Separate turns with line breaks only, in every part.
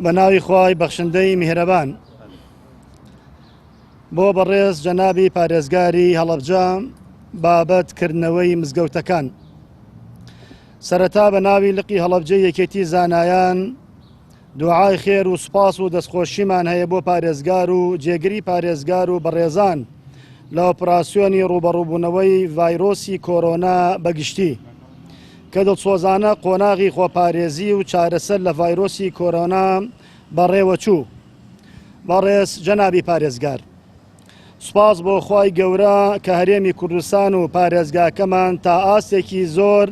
بەناوی خوای بەخشندەی میهرەبان بۆ بەڕێز جەنابی پارێزگاری هەڵەبجە بابەتکردنەوەی مزگەوتەکان. سەرەتا بە ناوی لقی هەڵەبجە یەکێتی زانایان دوعای خێر و سوپاس و دەستخۆشیمان هەیە بۆ پارێزگار و جێگری پارێزگار و بەڕێزان لە ئۆپراسیۆنی ڕوبەڕووبوونەوەی ڤایرۆسی کۆرۆنا بەگشتی کە دڵسۆزانە قۆناغی خۆپارێزی و چارەسەر لە ڤایرۆسی کۆرۆنا بەڕێوەچوو. بەڕێز جەنابی پارێزگار، سوپاس بۆ خوای گەورە کە هەرێمی کوردستان و پارێزگاکەمان تا ئاستێکی زۆر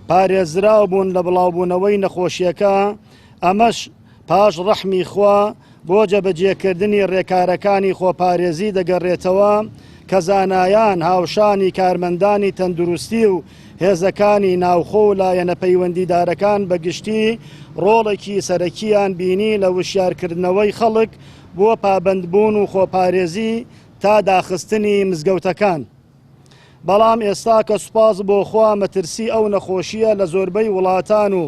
پارێزراو بوون لە بڵاوبوونەوەی نەخۆشیەکە، ئەمەش پاش ڕەحمی خوا بۆ جێبەجێکردنی ڕێکارەکانی خۆپارێزی دەگەڕێتەوە کە زانایان هاوشانی کارمەندانی تەندروستی و هێزەکانی ناوخۆ و لایەنە پەیوەندیدارەکان بەگشتی ڕۆڵێکی سەرەکیان بینی لە وشیارکردنەوەی خەڵک بۆ پابەندبوون و خۆپارێزی تا داخستنی مزگەوتەکان. بەڵام ئێستا کە سوپاس بۆ خوا مەترسی ئەو نەخۆشیە لە زۆربەی وڵاتان و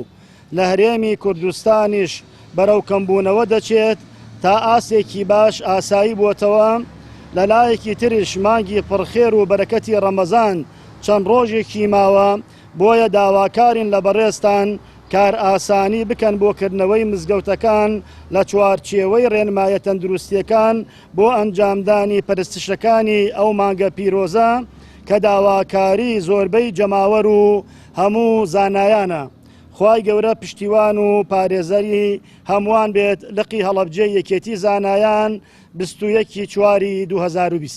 لە هەرێمی کوردستانیش بەرەو کەمبوونەوە دەچێت، تا ئاسێکی باش ئاسایی بۆتەوە لە لایەکی تریش مانگی پڕخێر و بەرەکەتی ڕەمەزان چەند ڕۆژێکی ماوە، بۆیە داواکارین لە بەڕێستان کار ئاسانی بکەن بۆکردنەوەی مزگەوتەکان لە چوارچێوەی ڕێنمایە تەندروستیەکان بۆ ئەنجامدانی پەرستشەکانی ئەو مانگە پیرۆزە کە داواکاری زۆربەی جەماوەر و هەموو زانایانە. خوای گەورە پشتیوان و پارێزەری هەمووان بێت. لقی هەڵەبجە یەکێتی زانایان 21 چواری 2020.